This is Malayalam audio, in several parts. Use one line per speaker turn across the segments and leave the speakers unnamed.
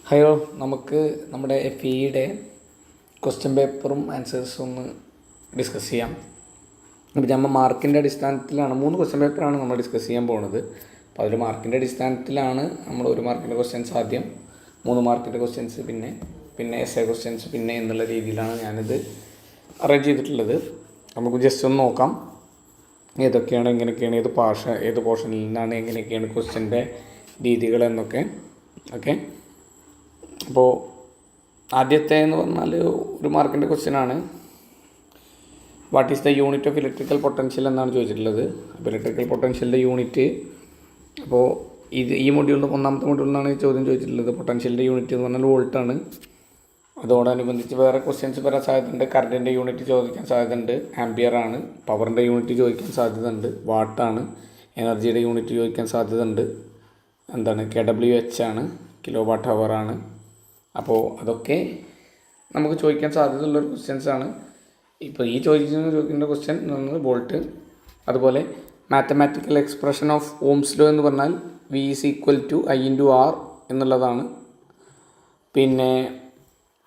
ഹലോ, നമുക്ക് നമ്മുടെ FEയുടെ ക്വസ്റ്റ്യൻ പേപ്പറും ആൻസേഴ്സും ഒന്ന് ഡിസ്കസ് ചെയ്യാം. അപ്പോൾ നമ്മൾ മാർക്കിൻ്റെ അടിസ്ഥാനത്തിലാണ് 3 ക്വസ്റ്റ്യൻ പേപ്പറാണ് നമ്മൾ ഡിസ്കസ് ചെയ്യാൻ പോകുന്നത്. അപ്പോൾ അതിൽ മാർക്കിൻ്റെ അടിസ്ഥാനത്തിലാണ് നമ്മൾ 1 മാർക്കിൻ്റെ ക്വസ്റ്റ്യൻസ് ആദ്യം, 3 മാർക്കിൻ്റെ ക്വസ്റ്റ്യൻസ് പിന്നെ എസ്സേ ക്വസ്റ്റ്യൻസ് പിന്നെ എന്നുള്ള രീതിയിലാണ് ഞാനിത് അറേഞ്ച് ചെയ്തിട്ടുള്ളത്. നമുക്ക് ജസ്റ്റ് ഒന്ന് നോക്കാം ഏതൊക്കെയാണ്, എങ്ങനെയൊക്കെയാണ്, ഏത് പോർഷനിൽ നിന്നാണ്, എങ്ങനെയൊക്കെയാണ് ക്വസ്റ്റ്യൻ്റെ രീതികൾ എന്നൊക്കെ. ഓക്കെ, അപ്പോൾ ആദ്യത്തെ എന്ന് പറഞ്ഞാൽ 1 മാർക്കിൻ്റെ ക്വസ്റ്റ്യനാണ്. What is the unit of electrical potential എന്നാണ് ചോദിച്ചിട്ടുള്ളത്. അപ്പോൾ ഇലക്ട്രിക്കൽ പൊട്ടൻഷ്യലിൻ്റെ യൂണിറ്റ്, അപ്പോൾ ഈ മൊഡ്യൂളിൽ 1ാമത്തെ മൊഡ്യൂളിൽ നിന്നാണ് ചോദ്യം ചോദിച്ചിട്ടുള്ളത്. പൊട്ടൻഷ്യലിൻ്റെ യൂണിറ്റ് എന്ന് പറഞ്ഞാൽ വോൾട്ടാണ്. അതോടനുബന്ധിച്ച് വേറെ ക്വസ്റ്റ്യൻസ് വരാൻ സാധ്യതയുണ്ട്. കറണ്ടിൻ്റെ യൂണിറ്റ് ചോദിക്കാൻ സാധ്യതയുണ്ട്, ആംപിയർ ആണ്. പവറിൻ്റെ യൂണിറ്റ് ചോദിക്കാൻ സാധ്യതയുണ്ട്, വാട്ടാണ്. എനർജിയുടെ യൂണിറ്റ് ചോദിക്കാൻ സാധ്യതയുണ്ട്, KWH ആണ്, കിലോ വാട്ട് ഹവർ ആണ്. അപ്പോൾ അതൊക്കെ നമുക്ക് ചോദിക്കാൻ സാധ്യതയുള്ളൊരു ക്വസ്റ്റ്യൻസാണ്. ഇപ്പോൾ ഈ ചോദിക്കുന്ന ക്വസ്റ്റ്യൻ എന്ന് പറയുന്നത് വോൾട്ട്. അതുപോലെ mathematical expression of ohm's law എന്ന് പറഞ്ഞാൽ V = I/R എന്നുള്ളതാണ്. പിന്നെ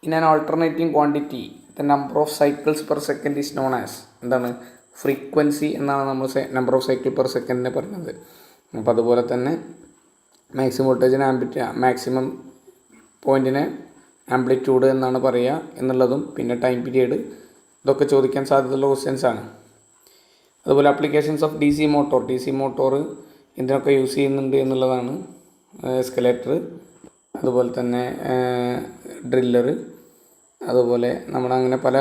in an alternating quantity the number of cycles per second is known as frequency എന്നാണ് നമ്മൾ നമ്പർ ഓഫ് സൈക്കിൾ പെർ സെക്കൻഡിനെ പറയുന്നത്. അപ്പോൾ അതുപോലെ തന്നെ മാക്സിമം വോൾട്ടേജിന് മാക്സിമം പോയിൻറ്റിനെ ആംപ്ലിറ്റ്യൂഡ് എന്നാണ് പറയുക എന്നുള്ളതും, പിന്നെ ടൈം പീരിയഡ്, ഇതൊക്കെ ചോദിക്കാൻ സാധ്യതയുള്ള ക്വസ്റ്റ്യൻസാണ്. അതുപോലെ അപ്ലിക്കേഷൻസ് ഓഫ് DC മോട്ടോർ എന്തിനൊക്കെ യൂസ് ചെയ്യുന്നുണ്ട് എന്നുള്ളതാണ്. എസ്കലേറ്റർ, അതുപോലെ തന്നെ ഡ്രില്ലർ, അതുപോലെ നമ്മളങ്ങനെ പല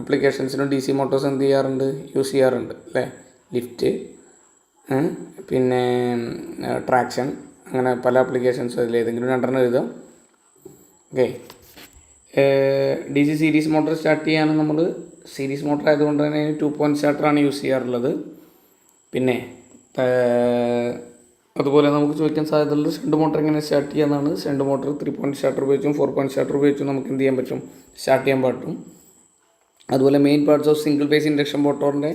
അപ്ലിക്കേഷൻസിനും DC മോട്ടോഴ്സ് എന്ത് ചെയ്യാറുണ്ട്, യൂസ് ചെയ്യാറുണ്ട് അല്ലേ. ലിഫ്റ്റ്, പിന്നെ ട്രാക്ഷൻ, അങ്ങനെ പല അപ്ലിക്കേഷൻസും അതിൽ ഏതെങ്കിലും 2 എഴുതാം. Okay, DC series motor start ചെയ്യാനും നമ്മൾ സീരീസ് മോട്ടോർ ആയതുകൊണ്ട് തന്നെ 2 പോയിൻറ്റ് സ്റ്റാർട്ടറാണ് യൂസ് ചെയ്യാറുള്ളത്. പിന്നെ അതുപോലെ നമുക്ക് ചോദിക്കാൻ സാധ്യതയുള്ളത് ഷണ്ട് മോട്ടർ എങ്ങനെ സ്റ്റാർട്ട് ചെയ്യാമെന്നാണ്. ഷണ്ട് മോട്ടർ 3 പോയിൻറ്റ് സ്റ്റാർട്ടർ ഉപയോഗിച്ചും 4 പോയിൻറ്റ് സ്റ്റാർട്ടർ ഉപയോഗിച്ചും നമുക്ക് എന്ത് ചെയ്യാൻ പറ്റും, സ്റ്റാർട്ട് ചെയ്യാൻ പറ്റും. അതുപോലെ main parts of single phase induction മോട്ടോറിൻ്റെ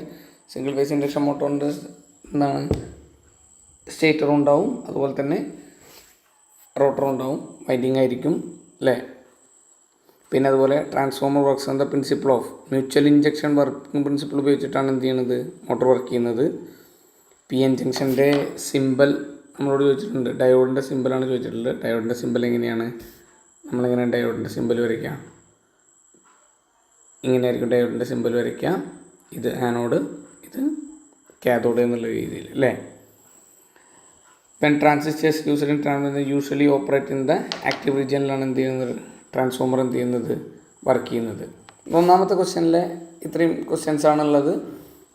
എന്താണ്, സ്റ്റേറ്റർ ഉണ്ടാവും, അതുപോലെ തന്നെ റോട്ടർ ഉണ്ടാവും, വൈൻഡിങ് ആയിരിക്കും അല്ലേ. പിന്നെ അതുപോലെ transformer works on the principle of mutual injection working principle ഉപയോഗിച്ചിട്ടാണ് എന്ത് ചെയ്യുന്നത്, മോട്ടോർ വർക്ക് ചെയ്യുന്നത്. PN ജംഗ്ഷൻ്റെ സിമ്പൽ നമ്മളോട് ചോദിച്ചിട്ടുണ്ട്, ഡയോഡിൻ്റെ സിമ്പലാണ് ചോദിച്ചിട്ടുള്ളത്. ഡയോഡിൻ്റെ സിമ്പൽ എങ്ങനെയാണ്, നമ്മളെങ്ങനെ ഡയോഡിൻ്റെ സിമ്പൽ വരയ്ക്കുക, ഇങ്ങനെയായിരിക്കും ഡയോഡിൻ്റെ സിമ്പൽ വരയ്ക്കുക. ഇത് ആനോഡ്, ഇത് കാഥോഡ് എന്നുള്ള രീതിയിൽ അല്ലേ. Pen transistors used in usually operate in the active റീജിയനിലാണ് എന്ത് ചെയ്യുന്നത്, ട്രാൻസ്ഫോമർ എന്ത് ചെയ്യുന്നത്, വർക്ക് ചെയ്യുന്നത്. 1ാമത്തെ ക്വസ്റ്റ്യനിലെ ഇത്രയും ക്വസ്റ്റ്യൻസ് ആണുള്ളത്.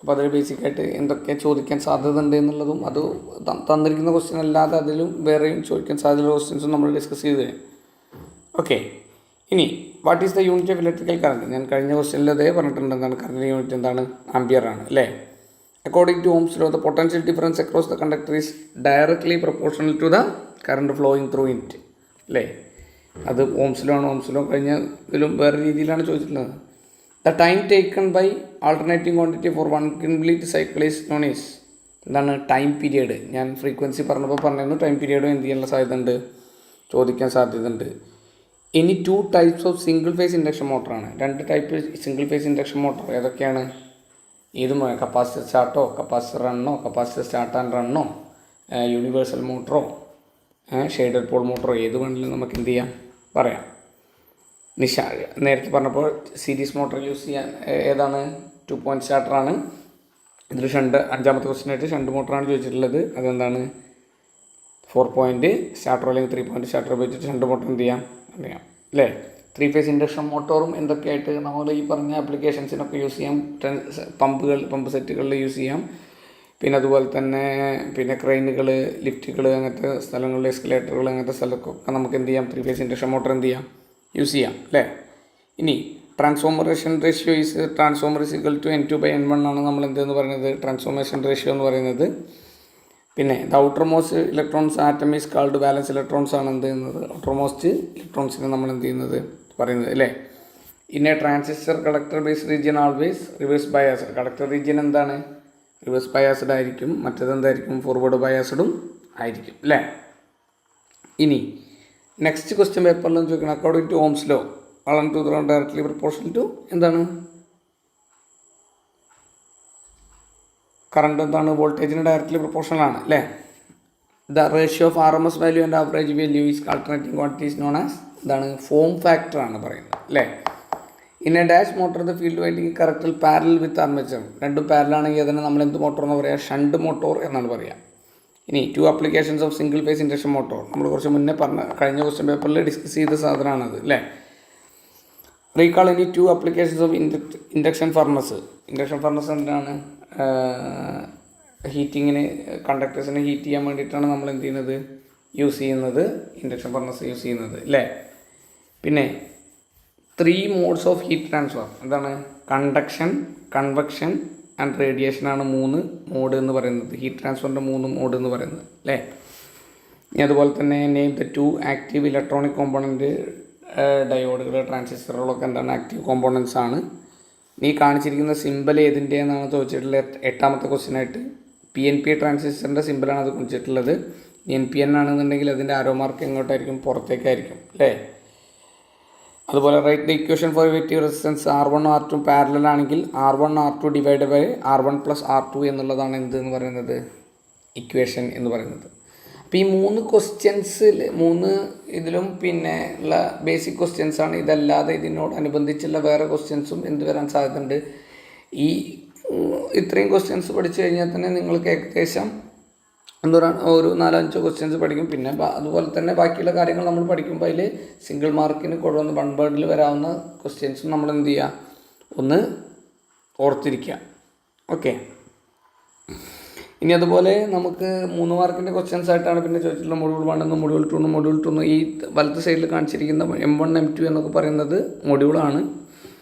അപ്പോൾ അതിൽ ബേസിക്കായിട്ട് എന്തൊക്കെ ചോദിക്കാൻ സാധ്യതയുണ്ട് എന്നുള്ളതും, അത് തന്നിരിക്കുന്ന ക്വസ്റ്റ്യൻ അല്ലാതെ അതിലും വേറെയും ചോദിക്കാൻ സാധ്യതയുള്ള ക്വസ്റ്റ്യൻസും നമ്മൾ ഡിസ്കസ് ചെയ്ത് കഴിഞ്ഞു. ഓക്കെ, ഇനി what is the unit of electrical current. ഞാൻ കഴിഞ്ഞ ക്വസ്റ്റ്യനിൽ അതേ പറഞ്ഞിട്ടുണ്ട്, എന്താണ് കറണ്ടിൻ്റെ യൂണിറ്റ്, എന്താണ്, ആംപിയർ ആണ് അല്ലേ. According to Ohm's law, the potential difference across the conductor is directly proportional to the current flowing through it അല്ലേ. അത് ഓംസ് ലോ കഴിഞ്ഞ ഇതിലും വേറെ രീതിയിലാണ് ചോദിച്ചിട്ടുള്ളത്. The time taken by alternating quantity for 1 complete cycle is known is എന്താണ്, ടൈം പീരിയഡ്. ഞാൻ ഫ്രീക്വൻസി പറഞ്ഞിരുന്നു, ടൈം പീരിയഡും എന്ത് ചെയ്യാനുള്ള സാധ്യതയുണ്ട്, ചോദിക്കാൻ സാധ്യതയുണ്ട്. ഇനി 2 types of single phase induction മോട്ടറാണ്. 2 type single phase induction motor ഏതൊക്കെയാണ്, ഇതും കപ്പാസിറ്റർ സ്റ്റാർട്ടോ, കപ്പാസിറ്റർ റണ്ണോ, കപ്പാസിറ്റർ സ്റ്റാർട്ട് ആൻഡ് റണ്ണോ, യൂണിവേഴ്സൽ മോട്ടറോ, ഷെയ്ഡഡ് പോൾ മോട്ടറോ, ഏത് വേണമെങ്കിലും നമുക്ക് എന്ത് ചെയ്യാം, പറയാം. നേരത്തെ പറഞ്ഞപ്പോൾ സീരീസ് മോട്ടർ യൂസ് ചെയ്യാൻ ഏതാണ്, 2 പോയിൻറ്റ് സ്റ്റാർട്ടറാണ്. ഇതിൽ 5ാമത്തെ ക്വസ്റ്റ്യനായിട്ട് ഷണ്ട് മോട്ടറാണ് ചോദിച്ചിട്ടുള്ളത്. അതെന്താണ്, 4 പോയിൻറ്റ് സ്റ്റാർട്ടർ അല്ലെങ്കിൽ 3 പോയിൻറ്റ് സ്റ്റാർട്ടർ ഉപയോഗിച്ചിട്ട് ഷണ്ട് മോട്ടർ എന്ത് ചെയ്യാം, അറിയാം അല്ലേ. 3 ഫേസ് ഇൻഡക്ഷൻ മോട്ടോറും എന്തൊക്കെയായിട്ട് നമ്മൾ ഈ പറഞ്ഞ ആപ്ലിക്കേഷൻസിനൊക്കെ യൂസ് ചെയ്യാം. പമ്പ് സെറ്റുകളിൽ യൂസ് ചെയ്യാം. പിന്നെ അതുപോലെ തന്നെ പിന്നെ ക്രെയിനുകൾ, ലിഫ്റ്റുകൾ, അങ്ങനത്തെ സ്ഥലങ്ങളിൽ, എസ്കലേറ്ററുകൾ, അങ്ങനത്തെ സ്ഥലത്തൊക്കെ നമുക്ക് എന്ത് ചെയ്യാം, 3 ഫേസ് ഇൻഡക്ഷൻ മോട്ടർ എന്ത് ചെയ്യാം, യൂസ് ചെയ്യാം അല്ലേ. ഇനി transformation ratio transformer is equal to N2/N1 ആണ് നമ്മൾ എന്തെന്ന് പറയുന്നത്, ട്രാൻസ്ഫോർമേഷൻ റേഷ്യോ എന്ന് പറയുന്നത്. പിന്നെ the outer most electrons atom is called balance electrons ആണ് എന്ത് ചെയ്യുന്നത്, ഔട്ടർ മോസ്റ്റ് ഇലക്ട്രോൺസിനെ നമ്മൾ എന്ത് ചെയ്യുന്നത് പറയുന്നത് അല്ലേ. In A transistor collector base region always reverse biased. Collector region എന്താണ്, റിവേഴ്സ് ബയാസ്ഡ് ആയിരിക്കും. മറ്റേതെന്തായിരിക്കും, ഫോർവേഡ് ബയാസ്ഡും ആയിരിക്കും അല്ലേ. ഇനി നെക്സ്റ്റ് ക്വസ്റ്റ്യൻ പേപ്പറിൽ ചോദിക്കണം according to Ohm's law current to directly proportional to എന്താണ് കറണ്ട് എന്താണ് വോൾട്ടേജിന് ഡയറക്ട്ലി പ്രൊപ്പോർഷണൽ ആണ് അല്ലേ. The ratio of R M S value and average value is alternating quantity is known as എന്താണ് ഫോം ഫാക്ടർ ആണ് പറയുന്നത് അല്ലേ. In a dash motor the field winding കറക്റ്റിൽ പാരലൽ വിത്ത് ആർമേച്ചർ, രണ്ടും പാരലാണെങ്കിൽ അതിനെ നമ്മൾ എന്ത് മോട്ടോർ എന്ന് പറയുക, ഷണ്ട് മോട്ടോർ എന്നാണ് പറയുക. ഇനി 2 applications of single phase induction motor നമ്മൾ കുറച്ച് മുന്നേ കഴിഞ്ഞ ക്വസ്റ്റ്യൻ പേപ്പറിൽ ഡിസ്കസ് ചെയ്ത സാധനമാണത് അല്ലേ. റീകാൾ ഇനി 2 applications of induction furnace. Induction furnace എന്താണ്, ഹീറ്റിങ്ങിന് കണ്ടക്ടേഴ്സിനെ ഹീറ്റ് ചെയ്യാൻ വേണ്ടിയിട്ടാണ് നമ്മൾ എന്ത് ചെയ്യുന്നത്, യൂസ് ചെയ്യുന്നത്, ഇൻഡക്ഷൻ ഫർണസ് യൂസ് ചെയ്യുന്നത് അല്ലേ. പിന്നെ 3 മോഡ്സ് ഓഫ് ഹീറ്റ് ട്രാൻസ്ഫർ എന്താണ്, കണ്ടക്ഷൻ, കൺവെക്ഷൻ ആൻഡ് റേഡിയേഷൻ ആണ് 3 മോഡ് എന്ന് പറയുന്നത്, ഹീറ്റ് ട്രാൻസ്ഫറിൻ്റെ 3 മോഡ് എന്ന് പറയുന്നത് അല്ലേ. ഇനി അതുപോലെ തന്നെ name the 2 active electronic component, ഡയോഡുകൾ, ട്രാൻസിസ്റ്ററുകളൊക്കെ എന്താണ് ആക്റ്റീവ് കോമ്പോണൻസ് ആണ്. ഈ കാണിച്ചിരിക്കുന്ന സിമ്പിൾ ഏതിൻ്റെ എന്നാണ് ചോദിച്ചിട്ടുള്ളത് 8ാമത്തെ ക്വസ്റ്റ്യനായിട്ട്. PNP ട്രാൻസിസ്റ്ററിൻ്റെ സിമ്പിളാണ് അത് കുറിച്ചിട്ടുള്ളത്. NPN ആണെന്നുണ്ടെങ്കിൽ അതിൻ്റെ ആരോ മാർക്ക് എങ്ങോട്ടായിരിക്കും, പുറത്തേക്കായിരിക്കും അല്ലേ. അതുപോലെ write the equation for effective resistance R1 R2 parallel ആണെങ്കിൽ R1 R2 divide by R1 + R2 എന്നുള്ളതാണ് എന്ത് എന്ന് പറയുന്നത്, ഇക്വേഷൻ എന്ന് പറയുന്നത്. അപ്പോൾ ഈ 3 ക്വസ്റ്റ്യൻസിൽ 3 ഇതിലും പിന്നെ ഉള്ള ബേസിക് ക്വസ്റ്റ്യൻസാണ്. ഇതല്ലാതെ ഇതിനോടനുബന്ധിച്ചുള്ള വേറെ ക്വസ്റ്റ്യൻസും എന്ത് വരാൻ സാധ്യതയുണ്ട്. ഈ ഇത്രയും ക്വസ്റ്റ്യൻസ് പഠിച്ചു കഴിഞ്ഞാൽ തന്നെ നിങ്ങൾക്ക് ഏകദേശം എന്താ പറയുക ഒരു 4-5 ക്വസ്റ്റ്യൻസ് പഠിക്കും. പിന്നെ അതുപോലെ തന്നെ ബാക്കിയുള്ള കാര്യങ്ങൾ നമ്മൾ പഠിക്കുമ്പോൾ അതിൽ സിംഗിൾ മാർക്കിന് കൊണ്ടുവന്ന് 1 വേർഡിൽ വരാവുന്ന ക്വസ്റ്റ്യൻസും നമ്മൾ എന്ത് ചെയ്യുക, ഒന്ന് ഓർത്തിരിക്കുക. ഓക്കെ. ഇനി അതുപോലെ നമുക്ക് 3 മാർക്കിൻ്റെ ക്വസ്റ്റ്യൻസ് ആയിട്ടാണ് പിന്നെ ചോദിച്ചിട്ടുള്ള മൊഡ്യൂൾ 1 എന്നും മൊഡ്യൂൾ 2 എന്നും മൊഡ്യൂൾ 2 ഈ വലത്ത് സൈഡിൽ കാണിച്ചിരിക്കുന്ന M1 M2 എന്നൊക്കെ പറയുന്നത് മൊഡ്യൂളാണ്.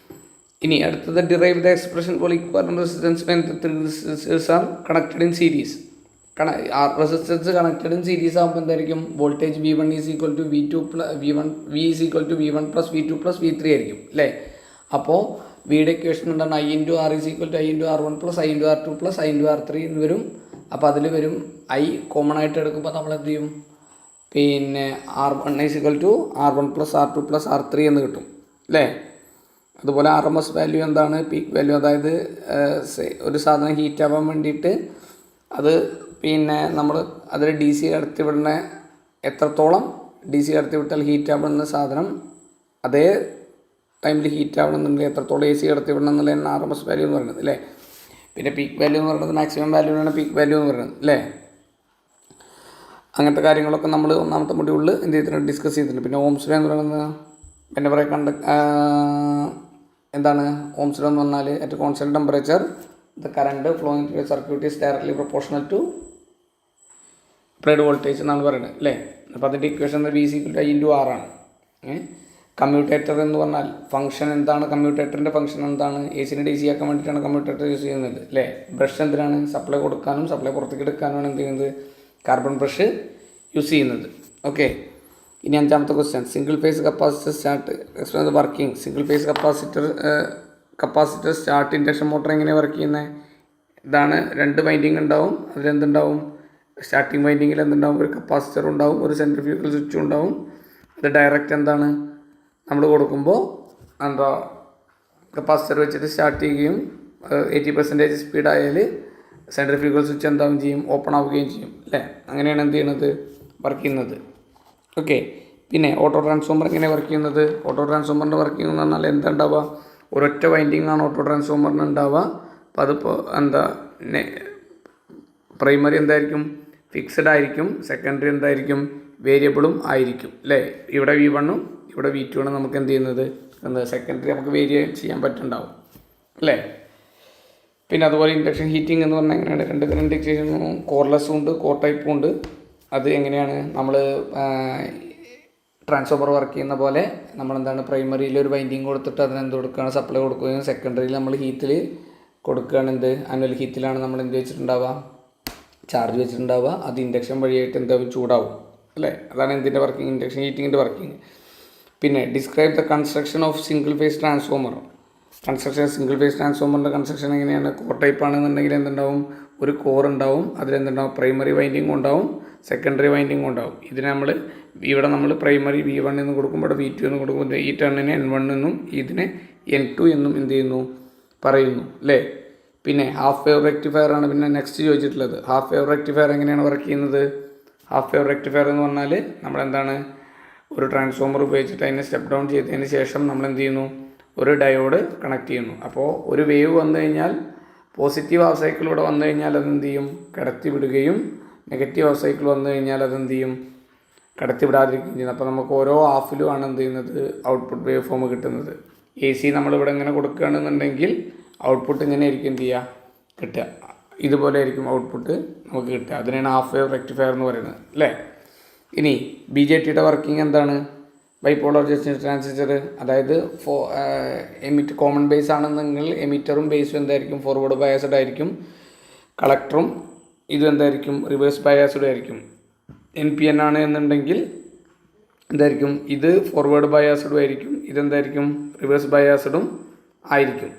ഇനി അടുത്തത് derive the expression for equivalent resistance when the 3 resistors are connected in series. Resistance connected in series ആകുമ്പോൾ എന്തായിരിക്കും, voltage V1 is equal to V is equal to V1 + V2 + V3 ആയിരിക്കും അല്ലേ. അപ്പോൾ വിയുടെ ഇക്വേഷൻ എന്താണ്, I × R is equal to I × R1 + I × R2 + I × R3 എന്ന് വരും. അപ്പോൾ അതിൽ വരും I കോമൺ ആയിട്ട് എടുക്കുമ്പോൾ നമ്മൾ എന്ത് ചെയ്യും, പിന്നെ R1 is equal to R1 + R2 + R3 എന്ന് കിട്ടും അല്ലേ. അതുപോലെ RMS വാല്യൂ എന്താണ്, പീക്ക് വാല്യൂ, അതായത് ഒരു സാധനം ഹീറ്റ് ആവാൻ വേണ്ടിയിട്ട് അത് പിന്നെ നമ്മൾ അതിൽ DC കടത്തിവിടുന്ന എത്രത്തോളം DC കടത്തിവിട്ടാൽ ഹീറ്റ് ആവുന്ന സാധനം അതേ ടൈമിൽ ഹീറ്റ് ആവണമെന്നുണ്ടെങ്കിൽ എത്രത്തോളം AC കടത്തിവിടണം എന്നുള്ളതാണ് RMS വാല്യൂ എന്ന് പറയുന്നത് അല്ലേ. പിന്നെ പീക്ക് വാല്യൂ എന്ന് പറയുന്നത് മാക്സിമം വാല്യൂവിനാണ് പീക്ക് വാല്യൂ എന്ന് പറയുന്നത് അല്ലേ. അങ്ങനത്തെ കാര്യങ്ങളൊക്കെ നമ്മൾ 1ാമത്തെ മൊഡ്യൂളിൽ എന്ത് ചെയ്തിട്ടുണ്ട്, ഡിസ്കസ് ചെയ്തിട്ടുണ്ട്. പിന്നെ ഓംസ് ലോ എന്ന് പറയുന്നത് പിന്നെ പറയുക എന്താണ് ഓംസ് ലോ എന്ന് പറഞ്ഞാൽ at constant temperature the current flowing through circuit is directly proportional to applied voltage എന്നാണ് പറയുന്നത് അല്ലേ. അപ്പോൾ അതിൻ്റെ ഇക്വേഷൻ V = I × R ആണ്. കമ്മ്യൂട്ടേറ്റർ എന്ന് പറഞ്ഞാൽ ഫംഗ്ഷൻ എന്താണ്, കമ്മ്യൂട്ടേറ്ററിൻ്റെ ഫംഗ്ഷൻ എന്താണ്, AC-നെ DC ആക്കാൻ വേണ്ടിയിട്ടാണ് കമ്മ്യൂട്ടേറ്റർ യൂസ് ചെയ്യുന്നത് അല്ലേ. ബ്രഷ് എന്തിനാണ്, സപ്ലൈ കൊടുക്കാനും സപ്ലൈ പുറത്തേക്ക് എടുക്കാനുമാണ് എന്ത് ചെയ്യുന്നത്, കാർബൺ ബ്രഷ് യൂസ് ചെയ്യുന്നത്. ഓക്കെ. ഇനി 5ാമത്തെ question, single phase capacitor start explain the working. Single phase capacitor start induction motor എങ്ങനെയാണ് വർക്ക് ചെയ്യുന്നത്, ഇതാണ് 2 വൈൻഡിങ് ഉണ്ടാവും. അതിലെന്തുണ്ടാവും, സ്റ്റാർട്ടിങ് വൈൻഡിങ്ങിൽ എന്തുണ്ടാവും, ഒരു കപ്പാസിറ്റർ ഉണ്ടാവും, ഒരു സെൻട്രിഫ്യൂഗൽ സ്വിച്ചും ഉണ്ടാവും. ഇത് ഡയറക്റ്റ് എന്താണ് നമ്മൾ കൊടുക്കുമ്പോൾ എന്താ കപ്പാസിറ്റർ വെച്ചിട്ട് സ്റ്റാർട്ട് ചെയ്യുകയും 80% സ്പീഡായാൽ സെൻട്രിഫ്യൂഗൽ സ്വിച്ച് എന്താവും ചെയ്യും, ഓപ്പൺ ആവുകയും ചെയ്യും അല്ലേ. അങ്ങനെയാണ് എന്ത് ചെയ്യുന്നത്, വർക്ക് ചെയ്യുന്നത്. ഓക്കെ. പിന്നെ ഓട്ടോ ട്രാൻസ്ഫോമർ എങ്ങനെ വർക്ക് ചെയ്യുന്നത്, ഓട്ടോ ട്രാൻസ്ഫോമറിൻ്റെ വർക്കിംഗ് എന്ന് പറഞ്ഞാൽ എന്താ ഉണ്ടാവുക, ഒരൊറ്റ വൈൻഡിങ് ആണ് ഓട്ടോ ട്രാൻസ്ഫോമറിന് ഉണ്ടാവുക. അപ്പോൾ അതിപ്പോൾ എന്താ പ്രൈമറി എന്തായിരിക്കും, ഫിക്സഡ് ആയിരിക്കും, സെക്കൻഡറി എന്തായിരിക്കും, വേരിയബിളും ആയിരിക്കും അല്ലേ. ഇവിടെ V1 ഇവിടെ V2 ആണ് നമുക്ക് എന്ത് ചെയ്യുന്നത്, എന്താ സെക്കൻഡറി നമുക്ക് വേരിയേറ്റ് ചെയ്യാൻ പറ്റുന്നുണ്ടാവും അല്ലേ. പിന്നെ അതുപോലെ ഇൻഡക്ഷൻ ഹീറ്റിംഗ് എന്ന് പറഞ്ഞാൽ എങ്ങനെയാണ്, 2 തരം ഇൻഡക്ഷൻ, കോർലെസ്സും ഉണ്ട് കോർ ടൈപ്പും ഉണ്ട്. അത് എങ്ങനെയാണ്, നമ്മൾ ട്രാൻസ്ഫോമർ വർക്ക് ചെയ്യുന്ന പോലെ നമ്മളെന്താണ് പ്രൈമറിയിൽ ഒരു വൈൻഡിങ് കൊടുത്തിട്ട് അതിനെന്ത് കൊടുക്കുകയാണ്, സപ്ലൈ കൊടുക്കുകയും സെക്കൻഡറിയിൽ നമ്മൾ ഹീറ്റിൽ കൊടുക്കുകയാണ്. എന്ത് ആനുവൽ ഹീറ്റിലാണ് നമ്മൾ എന്ത് വെച്ചിട്ടുണ്ടാവുക, ചാർജ് വെച്ചിട്ടുണ്ടാവുക. അത് ഇൻഡക്ഷൻ വഴിയായിട്ട് എന്താവും, ചൂടാവും അല്ലേ. അതാണ് എന്തിൻ്റെ വർക്കിംഗ്, ഇൻഡക്ഷൻ ഹീറ്റിങ്ങിൻ്റെ വർക്കിംഗ്. പിന്നെ describe the construction of single phase transformer. Single phase ട്രാൻസ്ഫോമറിൻ്റെ കൺസ്ട്രക്ഷൻ എങ്ങനെയാണ്, കോർ ടൈപ്പ് ആണെന്നുണ്ടെങ്കിൽ എന്തുണ്ടാവും, ഒരു കോർ ഉണ്ടാവും, അതിലെന്തുണ്ടാവും, പ്രൈമറി വൈൻഡിങ്ങും ഉണ്ടാവും, സെക്കൻഡറി വൈൻഡിങ്ങും ഉണ്ടാവും. ഇതിന് ഇവിടെ നമ്മൾ പ്രൈമറി V1 എന്ന് കൊടുക്കുമ്പോൾ ഇവിടെ V2 എന്ന് കൊടുക്കുമ്പോൾ ഈ ടേണിനെ N1 എന്നും ഇതിനെ N2 എന്നും എന്ത് ചെയ്യുന്നു, പറയുന്നു അല്ലേ. പിന്നെ ഹാഫ് വേവ് റെക്ടിഫയർ ആണ് പിന്നെ നെക്സ്റ്റ് ചോദിച്ചിട്ടുള്ളത്. ഹാഫ് വേവ് റെക്ടിഫയർ എങ്ങനെയാണ് വർക്ക് ചെയ്യുന്നത്? ഹാഫ് വേവ് റെക്ടിഫയർ എന്ന് പറഞ്ഞാൽ നമ്മളെന്താണ്, ഒരു ട്രാൻസ്ഫോമർ ഉപയോഗിച്ചിട്ട് അതിനെ സ്റ്റെപ്പ് ഡൗൺ ചെയ്തതിന് ശേഷം നമ്മൾ എന്ത് ചെയ്യുന്നു, ഒരു ഡയോഡ് കണക്ട് ചെയ്യുന്നു. അപ്പോൾ ഒരു വേവ് വന്നു കഴിഞ്ഞാൽ പോസിറ്റീവ് ഹാഫ് സൈക്കിൾ ഇവിടെ വന്നു കഴിഞ്ഞാൽ അതെന്ത് ചെയ്യും, കടത്തി വിടുകയും നെഗറ്റീവ് ഹാഫ് സൈക്കിൾ വന്നു കഴിഞ്ഞാൽ അതെന്ത് ചെയ്യും, കടത്തി വിടാതിരിക്കുകയും ചെയ്യുന്നത്. അപ്പോൾ നമുക്ക് ഓരോ ഹാഫിലുമാണ് എന്ത് ചെയ്യുന്നത്, ഔട്ട്പുട്ട് വേവ് ഫോം കിട്ടുന്നത്. AC നമ്മളിവിടെ ഇങ്ങനെ കൊടുക്കുകയാണെന്നുണ്ടെങ്കിൽ ഔട്ട്പുട്ട് ഇങ്ങനെ ആയിരിക്കും എന്ത് ചെയ്യുക, കിട്ടുക. ഇതുപോലെ ആയിരിക്കും ഔട്ട്പുട്ട് നമുക്ക് കിട്ടുക. അതിനാണ് ഹാഫ് വേവ് റെക്ടിഫയർ എന്ന് പറയുന്നത് അല്ലേ. ഇനി BJTയുടെ വർക്കിംഗ് എന്താണ്? ബൈപോളർ ജംഗ്ഷൻ ട്രാൻസിസ്റ്റർ, അതായത് കോമൺ ബേസ് ആണെന്നെങ്കിൽ എമിറ്ററും ബേസും എന്തായിരിക്കും, ഫോർവേഡ് ബയാസ്ഡ് ആയിരിക്കും. കളക്ടറും ഇതും എന്തായിരിക്കും, റിവേഴ്സ് ബയാസ്ഡ് ആയിരിക്കും. NPN ആണ് എന്നുണ്ടെങ്കിൽ എന്തായിരിക്കും, ഇത് ഫോർവേഡ് ബയാസ്ഡും ആയിരിക്കും, ഇതെന്തായിരിക്കും, റിവേഴ്സ് ബയാസ്ഡും ആയിരിക്കും.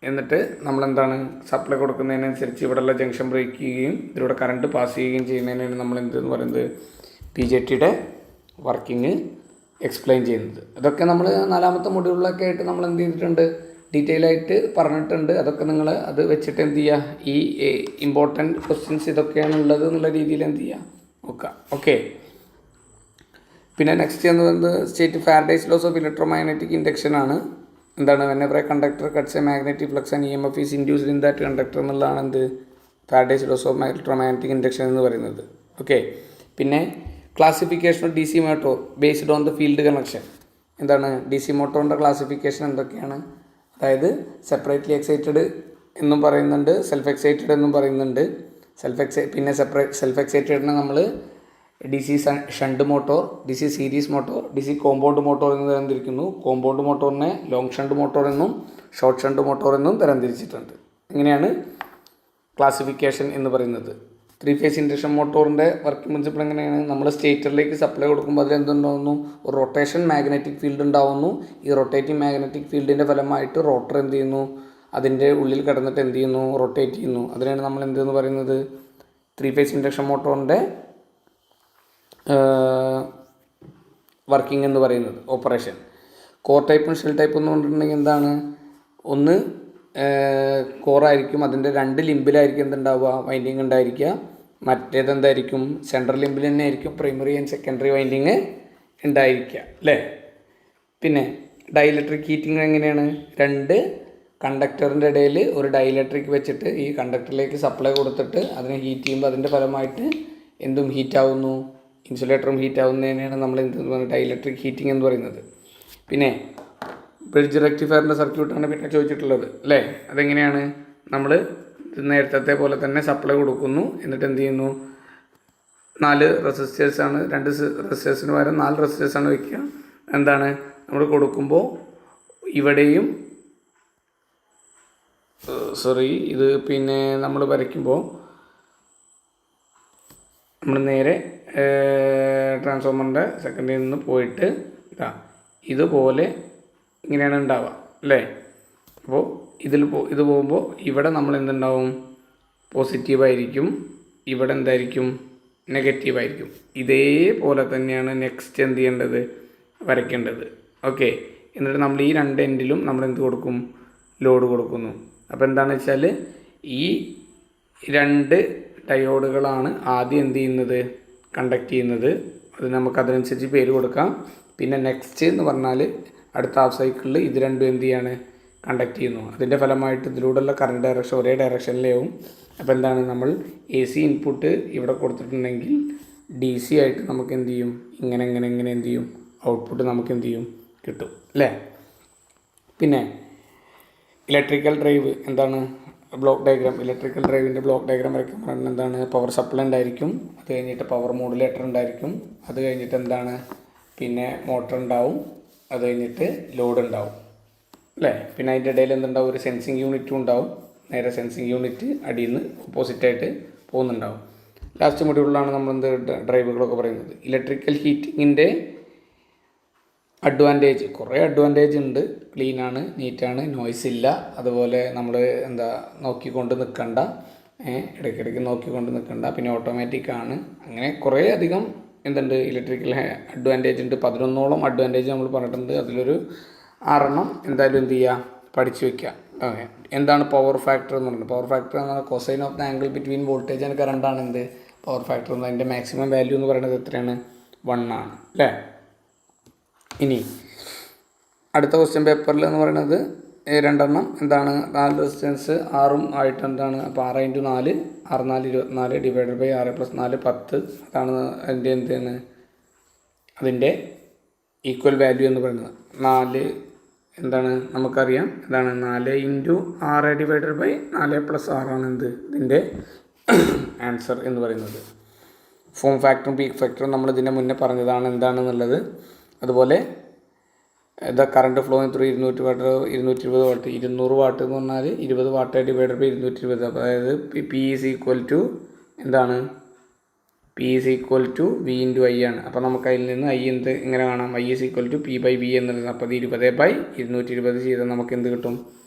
എന്നിട്ട് നമ്മളെന്താണ്, സപ്ലൈ കൊടുക്കുന്നതിനനുസരിച്ച് ഇവിടെയുള്ള ജംഗ്ഷൻ ബ്രേക്ക് ചെയ്യുകയും ഇതിലൂടെ കറണ്ട് പാസ് ചെയ്യുകയും ചെയ്യുന്നതിനാണ് നമ്മൾ എന്തെന്ന് പറയുന്നത്, BJTയുടെ വർക്കിംഗ് എക്സ്പ്ലെയിൻ ചെയ്യുന്നത്. അതൊക്കെ നമ്മൾ 4ാമത്തെ മൊഡ്യൂളിലൊക്കെ ആയിട്ട് നമ്മൾ എന്ത് ചെയ്തിട്ടുണ്ട്, ഡീറ്റെയിൽ ആയിട്ട് പറഞ്ഞിട്ടുണ്ട്. അതൊക്കെ നിങ്ങൾ അത് വെച്ചിട്ട് എന്ത് ചെയ്യുക, ഈ ഇമ്പോർട്ടൻറ്റ് ക്വസ്റ്റ്യൻസ് ഇതൊക്കെയാണ് ഉള്ളത് എന്നുള്ള രീതിയിൽ എന്ത് ചെയ്യുക, നോക്കുക. ഓക്കെ. പിന്നെ നെക്സ്റ്റ് എന്ന് പറയുന്നത് state Faraday's laws of electromagnetic induction ആണ്. എന്താണ്, whenever A conductor cuts A magnetic flux and EMF is induced in that conductor എന്നുള്ളതാണ് എന്ത്, Faraday's laws of electromagnetic induction എന്ന് പറയുന്നത്. ഓക്കെ. പിന്നെ classification of DC motor based on the field connection. എന്താണ് DC മോട്ടോറിൻ്റെ ക്ലാസിഫിക്കേഷൻ എന്തൊക്കെയാണ്? അതായത് സെപ്പറേറ്റ്ലി എക്സൈറ്റഡ് എന്നും പറയുന്നുണ്ട്, സെൽഫ് എക്സൈറ്റഡ് എന്നും പറയുന്നുണ്ട്. പിന്നെ സെൽഫ് എക്സൈറ്റഡിനെ നമ്മൾ DC shunt motor, DC series motor, DC compound motor എന്ന് തരംതിരിക്കുന്നു. കോമ്പൗണ്ട് മോട്ടോറിനെ ലോങ് ഷണ്ട് മോട്ടോർ എന്നും ഷോർട്ട് ഷണ്ട് മോട്ടോർ എന്നും തരംതിരിച്ചിട്ടുണ്ട്. ഇങ്ങനെയാണ് ക്ലാസിഫിക്കേഷൻ എന്ന് പറയുന്നത്. 3 ഫേസ് ഇൻഡക്ഷൻ മോട്ടോറിൻ്റെ വർക്കിംഗ് പ്രിൻസിപ്പിൾ എങ്ങനെയാണ്? നമ്മൾ സ്റ്റേറ്ററിലേക്ക് സപ്ലൈ കൊടുക്കുമ്പോൾ അതിൽ എന്തുണ്ടാവുന്നു, ഒരു റൊട്ടേഷൻ മാഗ്നറ്റിക് ഫീൽഡ് ഉണ്ടാവുന്നു. ഈ റൊട്ടേറ്റിംഗ് മാഗ്നറ്റിക് ഫീൽഡിൻ്റെ ഫലമായിട്ട് റോട്ടർ എന്ത് ചെയ്യുന്നു, അതിൻ്റെ ഉള്ളിൽ കിടന്നിട്ട് എന്ത് ചെയ്യുന്നു, റൊട്ടേറ്റ് ചെയ്യുന്നു. അതിനാണ് നമ്മൾ എന്തെന്ന് പറയുന്നത്, 3 ഫേസ് ഇൻഡക്ഷൻ മോട്ടോറിൻ്റെ വർക്കിംഗ് എന്ന് പറയുന്നത്, ഓപ്പറേഷൻ. കോർ ടൈപ്പും ഷെൽ ടൈപ്പും എന്ന് പറഞ്ഞിട്ടുണ്ടെങ്കിൽ എന്താണ്, ഒന്ന് കോറായിരിക്കും, അതിൻ്റെ 2 ലിമ്പിലായിരിക്കും എന്തുണ്ടാവുക, വൈൻഡിങ് ഉണ്ടായിരിക്കുക. മറ്റേതെന്തായിരിക്കും, സെൻട്രൽ ലിമ്പിൽ തന്നെ ആയിരിക്കും പ്രൈമറി ആൻഡ് സെക്കൻഡറി വൈൻഡിങ് ഉണ്ടായിരിക്കുക അല്ലേ. പിന്നെ ഡൈഇലക്ട്രിക് ഹീറ്റിംഗ് എങ്ങനെയാണ്, 2 കണ്ടക്ടറിൻ്റെ ഇടയിൽ ഒരു ഡൈഇലക്ട്രിക് വെച്ചിട്ട് ഈ കണ്ടക്ടറിലേക്ക് സപ്ലൈ കൊടുത്തിട്ട് അതിനെ ഹീറ്റ് ചെയ്യുമ്പോൾ അതിൻ്റെ ഫലമായിട്ട് എന്തും ഹീറ്റാവുന്നു, ഇൻസുലേറ്ററും ഹീറ്റ് ആവുന്നതിനാണ് നമ്മൾ ഡൈഇലക്ട്രിക് ഹീറ്റിംഗ് എന്ന് പറയുന്നത്. പിന്നെ ബ്രിഡ്ജ് റെക്ടിഫയറിൻ്റെ സർക്യൂട്ടാണ് പിന്നെ ചോദിച്ചിട്ടുള്ളത് അല്ലേ. അതെങ്ങനെയാണ്, നമ്മൾ നേരത്തെ പോലെ തന്നെ സപ്ലൈ കൊടുക്കുന്നു, എന്നിട്ട് എന്ത് ചെയ്യുന്നു, 4 റെസിസ്റ്റേഴ്സാണ്, 2 റെസിസ്റ്റേഴ്സിന് പകരം 4 റെസിസ്റ്റേഴ്സാണ് വയ്ക്കുക. എന്താണ്, നമ്മൾ കൊടുക്കുമ്പോൾ ഇവിടെയും ഇത് പിന്നെ നമ്മൾ വരയ്ക്കുമ്പോൾ നമ്മൾ നേരെ ട്രാൻസ്ഫോമറിൻ്റെ സെക്കൻഡിൽ നിന്ന് പോയിട്ട് ഇതുപോലെ ഇങ്ങനെയാണ് ഉണ്ടാവുക അല്ലേ. അപ്പോൾ ഇത് പോകുമ്പോൾ ഇവിടെ നമ്മൾ എന്തുണ്ടാവും, പോസിറ്റീവായിരിക്കും, ഇവിടെ എന്തായിരിക്കും, നെഗറ്റീവായിരിക്കും. ഇതേപോലെ തന്നെയാണ് നെക്സ്റ്റ് എന്ത് ചെയ്യേണ്ടത്, വരയ്ക്കേണ്ടത്. ഓക്കെ. എന്നിട്ട് നമ്മൾ ഈ 2 എൻഡിലും നമ്മൾ എന്ത് കൊടുക്കും, ലോഡ് കൊടുക്കുന്നു. അപ്പോൾ എന്താണെന്ന് വെച്ചാൽ ഈ 2 ഡയോഡുകളാണ് ആദ്യം എന്ത് ചെയ്യുന്നത്, കണ്ടക്ട് ചെയ്യുന്നത്. അത് നമുക്ക് അതിനനുസരിച്ച് പേര് കൊടുക്കാം. പിന്നെ നെക്സ്റ്റ് എന്ന് പറഞ്ഞാൽ അടുത്ത ഹാഫ് സൈക്കിളിൽ ഇത് 2 എന്ത് ചെയ്യാണ്, കണ്ടക്ട് ചെയ്യുന്നു. അതിൻ്റെ ഫലമായിട്ട് ഇതിലൂടെയുള്ള കറണ്ട് ഡയറക്ഷൻ ഒരേ ഡയറക്ഷനിലാവും. അപ്പോൾ എന്താണ്, നമ്മൾ AC ഇൻപുട്ട് ഇവിടെ കൊടുത്തിട്ടുണ്ടെങ്കിൽ DC ആയിട്ട് നമുക്ക് എന്ത് ചെയ്യും, ഇങ്ങനെ എന്ത് ചെയ്യും, ഔട്ട്പുട്ട് നമുക്ക് എന്ത് ചെയ്യും, കിട്ടും അല്ലേ. പിന്നെ ഇലക്ട്രിക്കൽ ഡ്രൈവ് എന്താണ്, ബ്ലോക്ക് ഡയഗ്രാം. ഇലക്ട്രിക്കൽ ഡ്രൈവിൻ്റെ ബ്ലോക്ക് ഡയഗ്രാം വരയ്ക്കാൻ പറയുന്നത് എന്താണ്, പവർ സപ്ലൈ ഉണ്ടായിരിക്കും, അത് കഴിഞ്ഞിട്ട് പവർ മോഡുലേറ്റർ ഉണ്ടായിരിക്കും, അത് കഴിഞ്ഞിട്ട് എന്താണ്, പിന്നെ മോട്ടർ ഉണ്ടാവും, അത് കഴിഞ്ഞിട്ട് ലോഡ് ഉണ്ടാവും അല്ലേ. പിന്നെ അതിൻ്റെ ഇടയിൽ എന്തുണ്ടാവും, ഒരു സെൻസിങ് യൂണിറ്റും ഉണ്ടാവും. നേരെ സെൻസിങ് യൂണിറ്റ് അടിയിൽ നിന്ന് ഓപ്പോസിറ്റായിട്ട് പോകുന്നുണ്ടാവും. ലാസ്റ്റ് മൊഡ്യൂളിലാണ് നമ്മൾ ഡ്രൈവുകളൊക്കെ പറയുന്നത്. ഇലക്ട്രിക്കൽ ഹീറ്റിങ്ങിൻ്റെ അഡ്വാൻറ്റേജ്, കുറേ അഡ്വാൻറ്റേജ് ഉണ്ട്. ക്ലീനാണ്, നീറ്റാണ്, നോയ്സ് ഇല്ല, അതുപോലെ നമ്മൾ നോക്കിക്കൊണ്ട് നിൽക്കണ്ട. ഇടയ്ക്കിടയ്ക്ക് നോക്കിക്കൊണ്ട് നിൽക്കണ്ട. പിന്നെ ഓട്ടോമാറ്റിക്കാണ്. അങ്ങനെ കുറേ അധികം എന്തുണ്ട് ഇലക്ട്രിക്കൽ അഡ്വാൻറ്റേജ് ഉണ്ട്. 11ഓളം അഡ്വാൻറ്റേജ് നമ്മൾ പറഞ്ഞിട്ടുണ്ട്. അതിലൊരു 6 എന്തായാലും എന്ത് ചെയ്യുക, പഠിച്ചു വയ്ക്കുക. ഓക്കെ, എന്താണ് പവർ ഫാക്ടർ എന്ന് പറയുന്നത്? പവർ ഫാക്ടർ എന്ന് പറഞ്ഞാൽ cosine of the angle between voltage and current ആണ് എന്ത് പവർ ഫാക്ടർ എന്ന്. അതിൻ്റെ മാക്സിമം വാല്യൂ എന്ന് പറയുന്നത് എത്രയാണ്? 1 ആണ് അല്ലേ. ഇനി അടുത്ത ക്വസ്റ്റ്യൻ പേപ്പറിൽ എന്ന് പറയുന്നത് 2 എന്താണ് 4 റെസിസ്റ്റൻസ് 6 ആയിട്ട് എന്താണ്. അപ്പോൾ 6 × 4 6 4 24 ഡിവൈഡഡ് ബൈ 6 + 4 10. അതാണ് അതിൻ്റെ എന്താണ് അതിൻ്റെ ഈക്വൽ വാല്യൂ എന്ന് പറയുന്നത്. 4 എന്താണ് നമുക്കറിയാം എന്താണ് 4 × 6 ഡിവൈഡഡ് ബൈ 4 + 6 ആണ് എന്ത് ഇതിൻ്റെ ആൻസർ എന്ന് പറയുന്നത്. ഫോം ഫാക്ടറും പീക്ക് ഫാക്ടറും നമ്മൾ ഇതിൻ്റെ മുന്നേ പറഞ്ഞതാണ് എന്താണെന്നുള്ളത്. അതുപോലെ the current flowing through 220 watt 200 watt എന്ന് പറഞ്ഞാൽ 20 വാട്ട് ഡിവൈഡഡ് ബൈ 220. അതായത് പി ഈസ് ഈക്വൽ ടു എന്താണ് P is equal to V × I ആണ്. അപ്പോൾ നമുക്ക് അതിൽ നിന്ന് ഐ എന്ത് ഇങ്ങനെ കാണാം, I is equal to P/V എന്നുള്ളത്. അപ്പോൾ 20/220 ചെയ്താൽ നമുക്ക് എന്ത് കിട്ടും?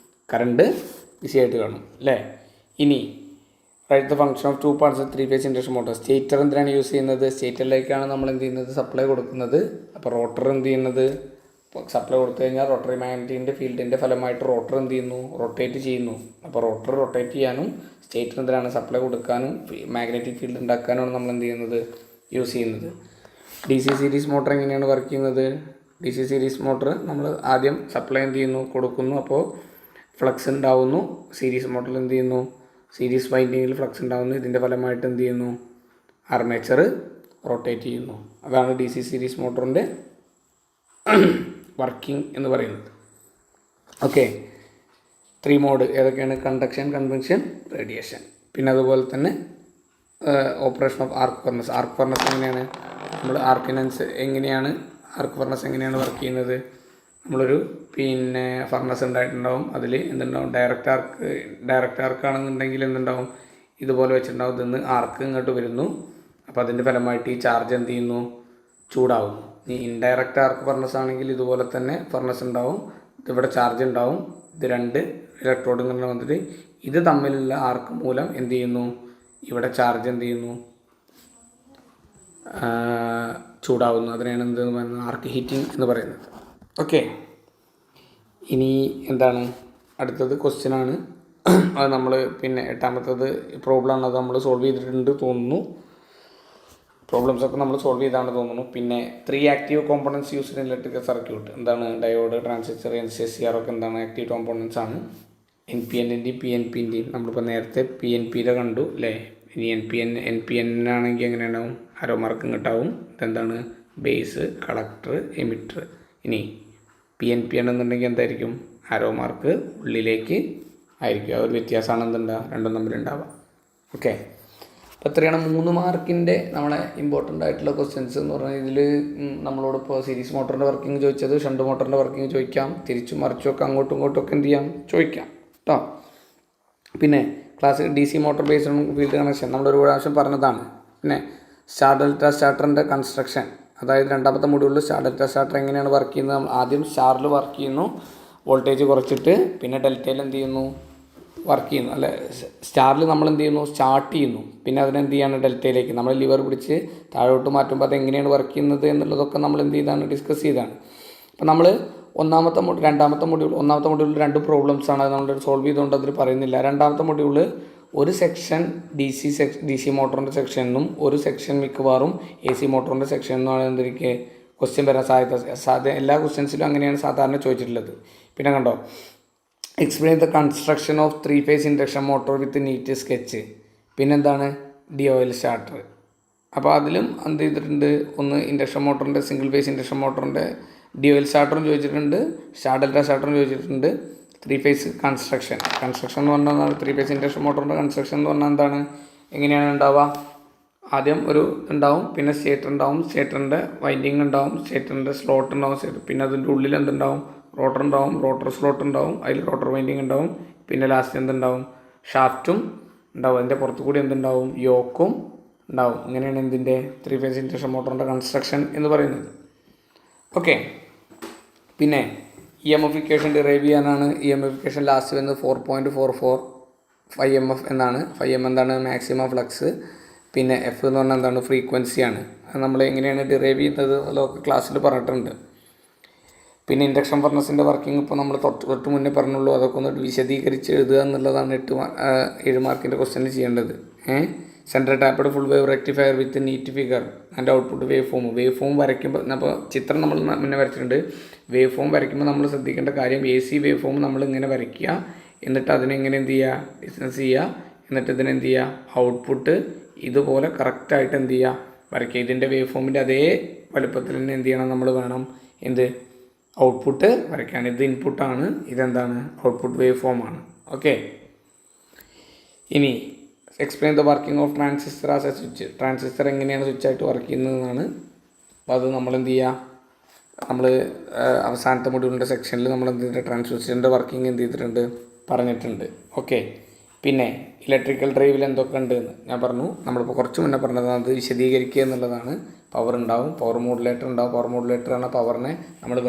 കറണ്ട് ഈസിയായിട്ട് കാണും അല്ലേ. ഇനി write the function of 2 parts 3 phase induction motor. Stator എന്തിനാണ് യൂസ് ചെയ്യുന്നത്? സ്റ്റേറ്ററിലേക്കാണ് നമ്മൾ എന്ത് ചെയ്യുന്നത് സപ്ലൈ കൊടുക്കുന്നത്. അപ്പോൾ റോട്ടർ എന്ത് ചെയ്യുന്നത് സപ്ലൈ കൊടുത്തു കഴിഞ്ഞാൽ റോട്ടറി മാഗ്നറ്റിൻ്റെ ഫീൽഡിൻ്റെ ഫലമായിട്ട് റോട്ടർ എന്ത് ചെയ്യുന്നു റൊട്ടേറ്റ് ചെയ്യുന്നു. അപ്പോൾ റോട്ടർ റൊട്ടേറ്റ് ചെയ്യാനും സ്റ്റേറ്റർ എന്തിനാണ് സപ്ലൈ കൊടുക്കാനും മാഗ്നറ്റിക് ഫീൽഡ് ഉണ്ടാക്കാനുമാണ് നമ്മൾ എന്ത് ചെയ്യുന്നത് യൂസ് ചെയ്യുന്നത്. DC സീരീസ് മോട്ടർ എങ്ങനെയാണ് വർക്ക് ചെയ്യുന്നത്? DC സീരീസ് മോട്ടർ നമ്മൾ ആദ്യം സപ്ലൈ എന്ത് ചെയ്യുന്നു കൊടുക്കുന്നു. അപ്പോൾ ഫ്ലക്സ് ഉണ്ടാവുന്നു. സീരീസ് മോട്ടറിൽ എന്ത് ചെയ്യുന്നു സീരീസ് വൈൻഡിങ്ങിൽ ഫ്ലക്സ് ഉണ്ടാവുന്നു. ഇതിൻ്റെ ഫലമായിട്ട് എന്ത് ചെയ്യുന്നു ആർമേച്ചർ റൊട്ടേറ്റ് ചെയ്യുന്നു. അതാണ് DC സീരീസ് മോട്ടറിൻ്റെ വർക്കിംഗ് എന്ന് പറയുന്നത്. ഓക്കെ, 3 മോഡ് ഏതൊക്കെയാണ്? Conduction, convention, radiation. പിന്നെ അതുപോലെ തന്നെ operation of arc furnace. Arc furnace എങ്ങനെയാണ് നമ്മൾ ആർക്ക് ഫർണസ് എങ്ങനെയാണ് വർക്ക് ചെയ്യുന്നത്? നമ്മളൊരു പിന്നെ ഫർണസ് ഉണ്ടായിട്ടുണ്ടാവും. അതിൽ എന്തുണ്ടാവും ഡയറക്റ്റ് ആർക്കാണെന്നുണ്ടെങ്കിൽ എന്തുണ്ടാവും ഇതുപോലെ വെച്ചിട്ടുണ്ടാവും. ഇതിന്ന് ആർക്ക് ഇങ്ങോട്ട് വരുന്നു. അപ്പോൾ അതിൻ്റെ ഫലമായിട്ട് ഈ ചാർജ് എന്ത് ചെയ്യുന്നു ചൂടാവുന്നു. ഈ ഇൻഡയറക്റ്റ് ആർക്ക് ഫർണസ് ആണെങ്കിൽ ഇതുപോലെ തന്നെ ഫർണസ് ഉണ്ടാവും. ഇതിവിടെ ചാർജ് ഉണ്ടാവും. ഇത് 2 ഇലക്ട്രോഡ് ഇങ്ങനെ വന്നിട്ട് ഇത് തമ്മിലുള്ള ആർക്ക് മൂലം എന്ത് ചെയ്യുന്നു ഇവിടെ ചാർജ് എന്ത് ചെയ്യുന്നു ചൂടാവുന്നു. അതിനെയാണ് എന്തെന്ന് പറയുന്നത് ആർക്ക് ഹീറ്റിംഗ് എന്ന് പറയുന്നത്. ഓക്കെ, ഇനി എന്താണ് അടുത്തത് ക്വസ്റ്റ്യൻ ആണ്. അത് നമ്മൾ പിന്നെ 8ാമത്തത് പ്രോബ്ലമാണ്. അത് നമ്മൾ സോൾവ് ചെയ്തിട്ടുണ്ട് തോന്നുന്നു. പ്രോബ്ലംസൊക്കെ നമ്മൾ സോൾവ് ചെയ്താണെന്ന് തോന്നുന്നു. പിന്നെ 3 active components used in electrical circuit. എന്താണ് ഡയോഡ്, ട്രാൻസിസ്റ്റർ, NCSR ഒക്കെ എന്താണ് ആക്റ്റീവ് കോമ്പോണൻറ്റ്സ് ആണ്. NPNൻ്റെയും PNPൻ്റെയും നമ്മളിപ്പോൾ നേരത്തെ PNPയുടെ കണ്ടു അല്ലേ. ഇനി NPN ആണെങ്കിൽ എങ്ങനെ ഉണ്ടാവും ആരോ മാർക്ക് ഇങ്ങോട്ടാവും. ഇതെന്താണ് ബേസ്, കളക്ടർ, എമിറ്റർ. ഇനി PNP ആണെന്നുണ്ടെങ്കിൽ എന്തായിരിക്കും ആരോ മാർക്ക് ഉള്ളിലേക്ക് ആയിരിക്കും. ആ ഒരു വ്യത്യാസമാണ് എന്തുണ്ടാവുക രണ്ടും തമ്മിലുണ്ടാവുക. ഓക്കെ, അപ്പോൾ എത്രയാണ് 3 മാർക്കിൻ്റെ നമ്മളെ ഇമ്പോർട്ടൻ്റ് ആയിട്ടുള്ള ക്വസ്റ്റ്യൻസ് എന്ന് പറഞ്ഞാൽ ഇതിൽ നമ്മളോടിപ്പോൾ സീരീസ് മോട്ടറിൻ്റെ വർക്കിംഗ് ചോദിച്ചത്, ഷണ്ട് മോട്ടറിൻ്റെ വർക്കിംഗ് ചോദിക്കാം, തിരിച്ചും മറിച്ചുമൊക്കെ അങ്ങോട്ടും ഇങ്ങോട്ടുമൊക്കെ എന്ത് ചെയ്യാം ചോദിക്കാം കേട്ടോ. പിന്നെ class DC motor based field connection നമ്മളൊരു പ്രാവശ്യം പറഞ്ഞതാണ്. പിന്നെ സ്റ്റാർ ഡെൽറ്റ സ്റ്റാർട്ടറിൻ്റെ കൺസ്ട്രക്ഷൻ, അതായത് 2ാമത്തെ മൊഡ്യൂളിൽ സ്റ്റാർ ഡെൽറ്റ സ്റ്റാർട്ടർ എങ്ങനെയാണ് വർക്ക് ചെയ്യുന്നത്. നമ്മൾ ആദ്യം സ്റ്റാറിൽ വർക്ക് ചെയ്യുന്നു, വോൾട്ടേജ് കുറച്ചിട്ട്, പിന്നെ ഡെൽറ്റയിൽ എന്ത് ചെയ്യുന്നു വർക്ക് ചെയ്യുന്നു അല്ലെ. സ്റ്റാറിൽ നമ്മൾ എന്ത് ചെയ്യുന്നു സ്റ്റാർട്ട് ചെയ്യുന്നു, പിന്നെ അതിനെന്ത് ചെയ്യാണ് ഡെൽറ്റയിലേക്ക് നമ്മൾ ലിവർ പിടിച്ച് താഴോട്ട് മാറ്റുമ്പോൾ അത് എങ്ങനെയാണ് വർക്ക് ചെയ്യുന്നത് എന്നുള്ളതൊക്കെ നമ്മൾ എന്ത് ചെയ്താണ് ഡിസ്കസ് ചെയ്താണ്. അപ്പോൾ നമ്മൾ 1ാമത്തെ മൊഡ്യൂൾ 2ാമത്തെ മൊഡ്യൂൾ 1ാമത്തെ മൊഡ്യൂളിൽ 2 പ്രോബ്ലംസാണ്. അത് നമ്മൾ സോൾവ് ചെയ്തുകൊണ്ട് അതിൽ പറയുന്നില്ല. 2ാമത്തെ മൊഡ്യൂളിൽ ഒരു സെക്ഷൻ DC മോട്ടറിൻ്റെ സെക്ഷനും ഒരു സെക്ഷൻ മിക്കവാറും AC മോട്ടറിൻ്റെ സെക്ഷൻ എന്നാണ് എന്തിരിക്കുക ക്വസ്റ്റ്യൻ വരാൻ സാധ്യത. എല്ലാ ക്വസ്റ്റ്യൻസിലും അങ്ങനെയാണ് സാധാരണ ചോദിച്ചിട്ടുള്ളത്. പിന്നെ കണ്ടോ explain the construction of 3 phase induction motor with neat sketch. പിന്നെന്താണ് DOL സ്റ്റാർട്ടർ. അപ്പോൾ അതിലും എന്ത് ചെയ്തിട്ടുണ്ട്, ഒന്ന് ഇൻഡക്ഷൻ മോട്ടറിൻ്റെ സിംഗിൾ ഫേസ് ഇൻഡക്ഷൻ മോട്ടറിൻ്റെ DOL സ്റ്റാർട്ടറും ചോദിച്ചിട്ടുണ്ട്, സ്റ്റാർ ഡെൽറ്റ സ്റ്റാർട്ടറും ചോദിച്ചിട്ടുണ്ട്. 3 ഫേസ് കൺസ്ട്രക്ഷൻ എന്ന് പറഞ്ഞാൽ 3 ഫേസ് ഇൻഡക്ഷൻ മോട്ടറിൻ്റെ കൺസ്ട്രക്ഷൻ എന്ന് പറഞ്ഞാൽ എന്താണ് എങ്ങനെയാണ് ഉണ്ടാവുക? ആദ്യം ഒരു ഉണ്ടാവും, പിന്നെ സ്റ്റേറ്റർ ഉണ്ടാവും, സ്റ്റേറ്ററിൻ്റെ വൈൻഡിങ് ഉണ്ടാവും, സ്റ്റേറ്ററിൻ്റെ സ്ലോട്ട് ഉണ്ടാവും, പിന്നെ അതിൻ്റെ ഉള്ളിൽ എന്തുണ്ടാവും റോട്ടർ ഉണ്ടാവും, റോട്ടർ സ്ലോട്ട് ഉണ്ടാവും, അതിൽ റോട്ടർ വൈൻഡിങ് ഉണ്ടാവും, പിന്നെ ലാസ്റ്റ് എന്തുണ്ടാവും ഷാഫ്റ്റും ഉണ്ടാവും, അതിൻ്റെ പുറത്തു കൂടി എന്തുണ്ടാവും യോക്കും ഉണ്ടാവും. ഇങ്ങനെയാണ് എന്തിൻ്റെ 3 ഫേസ് ഇൻഡക്ഷൻ മോട്ടറിൻ്റെ കൺസ്ട്രക്ഷൻ എന്ന് പറയുന്നത്. ഓക്കെ, പിന്നെ EMF ഇക്വേഷൻ ഡിറൈവ് ചെയ്യാനാണ്. EMF ഇക്വേഷൻ ലാസ്റ്റ് വരുന്നത് 4.44 5 MF എന്നാണ്. 5M എന്താണ്? Maximum flux. പിന്നെ എഫ് എന്ന് പറഞ്ഞാൽ എന്താണ്? ഫ്രീക്വൻസിയാണ്. അത് നമ്മൾ എങ്ങനെയാണ് ഡിറൈവ് ചെയ്യുന്നത് അതൊക്കെ ക്ലാസ്സിൽ പറഞ്ഞിട്ടുണ്ട്. പിന്നെ ഇൻഡക്ഷൻ ഫർണസിൻ്റെ വർക്കിംഗ് ഇപ്പോൾ നമ്മൾ തൊട്ട് മുന്നേ പറഞ്ഞുള്ളൂ. അതൊക്കെ ഒന്ന് വിശദീകരിച്ച് എഴുതുക എന്നുള്ളതാണ് 7 മാർക്കിൻ്റെ ക്വസ്റ്റ്യനിൽ ചെയ്യേണ്ടത്. Central tapped full wave rectifier with neat figure and output wave form വരയ്ക്കുമ്പോൾ അപ്പോൾ ചിത്രം നമ്മൾ മുന്നേ വരച്ചിട്ടുണ്ട്. വേവ് ഫോം വരയ്ക്കുമ്പോൾ നമ്മൾ ശ്രദ്ധിക്കേണ്ട കാര്യം AC വേവ് ഫോം നമ്മൾ ഇങ്ങനെ വരയ്ക്കുക, എന്നിട്ട് അതിനെങ്ങനെ എന്ത് ചെയ്യുക? ഡിസ്റ്റൻസ് ചെയ്യുക, എന്നിട്ട് ഇതിനെന്ത് ചെയ്യുക? ഔട്ട്പുട്ട് ഇതുപോലെ കറക്റ്റായിട്ട് എന്ത് ചെയ്യുക? വരയ്ക്കുക. ഇതിൻ്റെ വേവ് ഫോമിൻ്റെ അതേ വലുപ്പത്തിൽ തന്നെ എന്ത് ചെയ്യണം? നമ്മൾ വേണം എന്ത്? ഔട്ട്പുട്ട് വരയ്ക്കാൻ. ഇത് ഇൻപുട്ടാണ്, ഇതെന്താണ്? ഔട്ട്പുട്ട് വേവ് ഫോമാണ്. ഓക്കെ. ഇനി explain the working of transistor as a switch. Transistor എങ്ങനെയാണ് സ്വിച്ചായിട്ട് വർക്ക് ചെയ്യുന്നതെന്നാണ്. അപ്പോൾ അത് നമ്മൾ എന്ത് ചെയ്യുക? നമ്മൾ അവസാനത്തെ മൊഡ്യൂളിൻ്റെ സെക്ഷനിൽ നമ്മൾ എന്ത് ചെയ്തിട്ടുണ്ട്? ട്രാൻസിസ്റ്ററിൻ്റെ വർക്കിംഗ് എന്ത് ചെയ്തിട്ടുണ്ട്? പറഞ്ഞിട്ടുണ്ട്. ഓക്കെ. പിന്നെ ഇലക്ട്രിക്കൽ ഡ്രൈവിൽ എന്തൊക്കെ ഉണ്ട് എന്ന് ഞാൻ പറഞ്ഞു. നമ്മളിപ്പോൾ കുറച്ച് മുന്നേ പറഞ്ഞതാണ്, അത് വിശദീകരിക്കുക എന്നുള്ളതാണ്. പവർ ഉണ്ടാവും, പവർ മോഡുലേറ്റർ ഉണ്ടാവും. പവർ മോഡുലേറ്ററാണ് പവറിനെ നമ്മൾ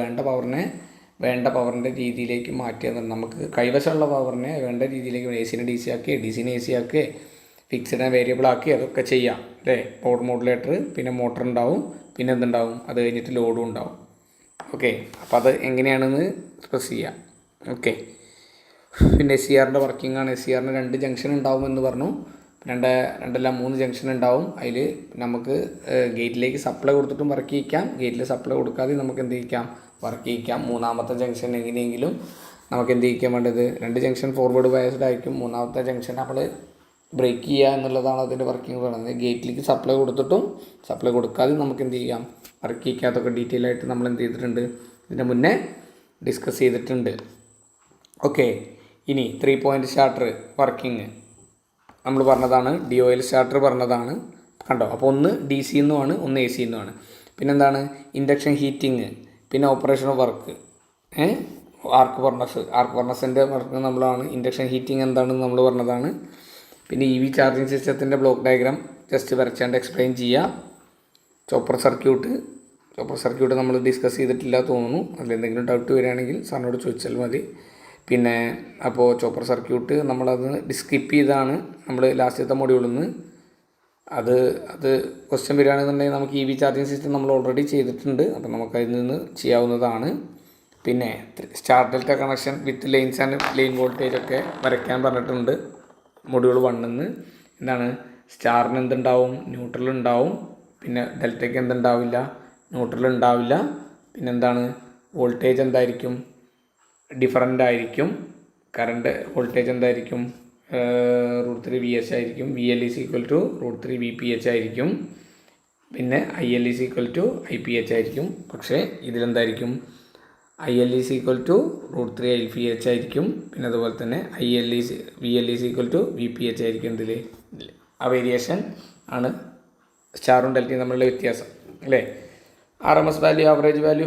വേണ്ട പവറിൻ്റെ രീതിയിലേക്ക് മാറ്റിയെന്നുണ്ട്. നമുക്ക് കൈവശമുള്ള പവറിനെ വേണ്ട രീതിയിലേക്ക് AC-നെ DC ആക്കി, DC-നെ AC ആക്കി, ഫിക്സഡിനെ വേരിയബിൾ ആക്കി അതൊക്കെ ചെയ്യാം അല്ലേ. പവർ മോഡുലേറ്റർ, പിന്നെ മോട്ടർ ഉണ്ടാവും, പിന്നെ എന്തുണ്ടാവും? അത് കഴിഞ്ഞിട്ട് ലോഡും ഉണ്ടാവും. ഓക്കെ. അപ്പോൾ അത് എങ്ങനെയാണെന്ന് എക്സ്പ്രസ് ചെയ്യാം. ഓക്കെ. പിന്നെ SCRൻ്റെ വർക്കിംഗ് ആണ്. SCRന് 2 ജംഗ്ഷൻ ഉണ്ടാവും എന്ന് പറഞ്ഞു. 3 ജംഗ്ഷൻ ഉണ്ടാവും. അതിൽ നമുക്ക് ഗേറ്റിലേക്ക് സപ്ലൈ കൊടുത്തിട്ടും വർക്ക് ചെയ്യിക്കാം, ഗേറ്റിൽ സപ്ലൈ കൊടുക്കാതെ നമുക്ക് എന്ത് ചെയ്യിക്കാം? വർക്ക് ചെയ്യിക്കാം. 3ാമത്തെ ജംഗ്ഷൻ എങ്ങനെയെങ്കിലും നമുക്ക് എന്ത് ചെയ്യിക്കാൻ വേണ്ടത്? 2 ജംഗ്ഷൻ ഫോർവേഡ് ബയസ്ഡ് ആയിരിക്കും. 3ാമത്തെ ജംഗ്ഷൻ നമ്മൾ ബ്രേക്ക് ചെയ്യുക എന്നുള്ളതാണ് അതിൻ്റെ വർക്കിംഗ് പറയുന്നത്. ഗേറ്റിലേക്ക് സപ്ലൈ കൊടുത്തിട്ടും സപ്ലൈ കൊടുക്കാതെ നമുക്ക് എന്ത് ചെയ്യാം? വർക്ക് ചെയ്യിക്കാത്തൊക്കെ ഡീറ്റെയിൽ ആയിട്ട് നമ്മൾ എന്ത് ചെയ്തിട്ടുണ്ട്? ഇതിൻ്റെ മുന്നേ ഡിസ്കസ് ചെയ്തിട്ടുണ്ട്. ഓക്കെ. ഇനി 3 പോയിൻ്റ് സ്റ്റാർട്ടർ വർക്കിംഗ് നമ്മൾ പറഞ്ഞതാണ്. DOL സ്റ്റാർട്ടർ പറഞ്ഞതാണ്. കണ്ടോ? അപ്പോൾ ഒന്ന് DC എന്നുമാണ്, ഒന്ന് AC എന്നുമാണ്. പിന്നെന്താണ്? ഇൻഡക്ഷൻ ഹീറ്റിങ്, പിന്നെ ഓപ്പറേഷൻ ഓഫ് വർക്ക്, ആർക്ക് ഫർണസിൻ്റെ വർക്ക് നമ്മളാണ്. ഇൻഡക്ഷൻ ഹീറ്റിംഗ് എന്താണെന്ന് നമ്മൾ പറഞ്ഞതാണ്. പിന്നെ EV ചാർജിങ് സിസ്റ്റത്തിൻ്റെ ബ്ലോക്ക് ഡയഗ്രാം ജസ്റ്റ് വരച്ചാണ്ട് എക്സ്പ്ലെയിൻ ചെയ്യുക. ചോപ്പർ സർക്യൂട്ട് നമ്മൾ ഡിസ്കസ് ചെയ്തിട്ടില്ല തോന്നുന്നു. അതിലെന്തെങ്കിലും ഡൗട്ട് വരികയാണെങ്കിൽ സാറിനോട് ചോദിച്ചാൽ മതി. പിന്നെ അപ്പോൾ ചോപ്പർ സർക്യൂട്ട് നമ്മളത് സ്കിപ്പ് ചെയ്താണ് നമ്മൾ ലാസ്റ്റത്തെ മൊഡ്യൂളിൽ നിന്ന്. അത് ക്വസ്റ്റ്യൻ വരികയാണെന്നുണ്ടെങ്കിൽ നമുക്ക് EV ചാർജിങ് സിസ്റ്റം നമ്മൾ ഓൾറെഡി ചെയ്തിട്ടുണ്ട്. അപ്പോൾ നമുക്കതിൽ നിന്ന് ചെയ്യാവുന്നതാണ്. പിന്നെ star delta connection with lines and line voltage ഒക്കെ വരയ്ക്കാൻ പറഞ്ഞിട്ടുണ്ട് മൊഡ്യൂൾ 1 നിന്ന്. എന്താണ്? സ്റ്റാറിന് എന്തുണ്ടാവും? ന്യൂട്രൽ ഉണ്ടാവും. പിന്നെ ഡെൽറ്റയ്ക്ക് എന്തുണ്ടാവില്ല? ന്യൂട്രൽ ഉണ്ടാവില്ല. പിന്നെന്താണ്? വോൾട്ടേജ് എന്തായിരിക്കും? ഡിഫറൻ്റ് ആയിരിക്കും. കറണ്ട് വോൾട്ടേജ് എന്തായിരിക്കും? √3 VH ആയിരിക്കും. VL = √3 VPH ആയിരിക്കും. പിന്നെ IL = IPH ആയിരിക്കും. പക്ഷേ ഇതിലെന്തായിരിക്കും? IL = √3 LPH ആയിരിക്കും. പിന്നെ അതുപോലെ തന്നെ VL = VPH ആയിരിക്കും. ഇതിൽ ആ വേരിയേഷൻ ആണ് സ്റ്റാറും ഡെൽറ്റയും തമ്മിലുള്ള വ്യത്യാസം അല്ലേ. RMS value, average value,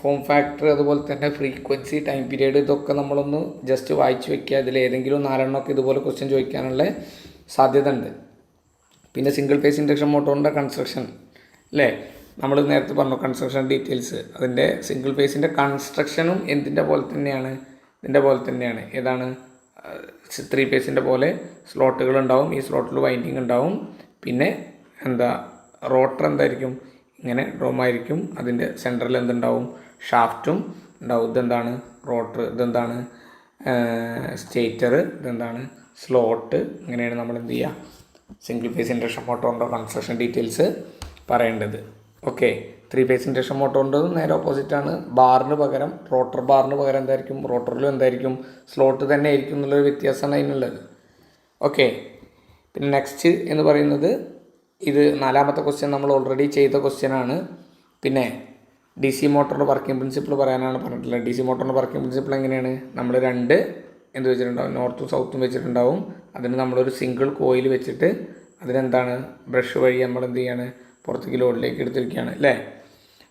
form factor, അതുപോലെ തന്നെ ഫ്രീക്വൻസി, ടൈം പീരീഡ്, ഇതൊക്കെ നമ്മളൊന്ന് ജസ്റ്റ് വായിച്ച് വെക്കുക. ഇതിൽ ഏതെങ്കിലും 4 ഇതുപോലെ ക്വസ്റ്റ്യൻ ചോദിക്കാനുള്ള സാധ്യത ഉണ്ട്. പിന്നെ സിംഗിൾ ഫേസ് ഇൻഡക്ഷൻ മോട്ടോറിൻ്റെ കൺസ്ട്രക്ഷൻ അല്ലേ, നമ്മൾ നേരത്തെ പറഞ്ഞു കൺസ്ട്രക്ഷൻ ഡീറ്റെയിൽസ്. അതിൻ്റെ സിംഗിൾ ഫേസിൻ്റെ കൺസ്ട്രക്ഷനും ഇതിൻ്റെ പോലെ തന്നെയാണ്. ഏതാണ്? 3 ഫേസിൻ്റെ പോലെ സ്ലോട്ടുകൾ ഉണ്ടാവും. ഈ സ്ലോട്ടിൽ വൈൻഡിങ് ഉണ്ടാവും. പിന്നെ റോട്ടർ എന്തായിരിക്കും? ഇങ്ങനെ ഡ്രോമായിരിക്കും. അതിൻ്റെ സെൻറ്ററിൽ എന്തുണ്ടാവും? ഷാഫ്റ്റും ഉണ്ടാവും. ഇതെന്താണ്? റോട്ടർ. ഇതെന്താണ്? സ്റ്റേറ്റർ. ഇതെന്താണ്? സ്ലോട്ട്. ഇങ്ങനെയാണ് നമ്മൾ എന്ത് ചെയ്യുക? സിംഗിൾ ഫേസ് ഇൻഡക്ഷൻ മോട്ടോറിൻ്റെ കൺസ്ട്രക്ഷൻ ഡീറ്റെയിൽസ് പറയേണ്ടത്. ഓക്കെ. 3 ഫേസ് ഇൻഡക്ഷൻ മോട്ടോറിൻ്റെ നേരെ ഓപ്പോസിറ്റാണ്. റോട്ടർ ബാറിന് പകരം എന്തായിരിക്കും? റോട്ടറിലും എന്തായിരിക്കും? സ്ലോട്ട് തന്നെ ആയിരിക്കും എന്നുള്ളൊരു വ്യത്യാസമാണ് അതിനുള്ളത്. ഓക്കെ. പിന്നെ നെക്സ്റ്റ് എന്ന് പറയുന്നത് ഇത് 4ാമത്തെ ക്വസ്റ്റ്യൻ നമ്മൾ ഓൾറെഡി ചെയ്ത ക്വസ്റ്റ്യനാണ്. പിന്നെ DC മോട്ടറിൻ്റെ വർക്കിംഗ് പ്രിൻസിപ്പിൾ പറയാനാണ് പറഞ്ഞിട്ടുള്ളത്. DC മോട്ടറിൻ്റെ വർക്കിംഗ് പ്രിൻസിപ്പിൾ എങ്ങനെയാണ്? നമ്മൾ 2 എന്ത് വെച്ചിട്ടുണ്ടാവും? നോർത്തും സൗത്തും വെച്ചിട്ടുണ്ടാവും. അതിന് നമ്മളൊരു സിംഗിൾ കോയിൽ വെച്ചിട്ട് അതിനെന്താണ്? ബ്രഷ് വഴി നമ്മൾ എന്ത് ചെയ്യാണ്? പുറത്തേക്ക് ലോഡിലേക്ക് എടുത്തിരിക്കുകയാണ് അല്ലേ,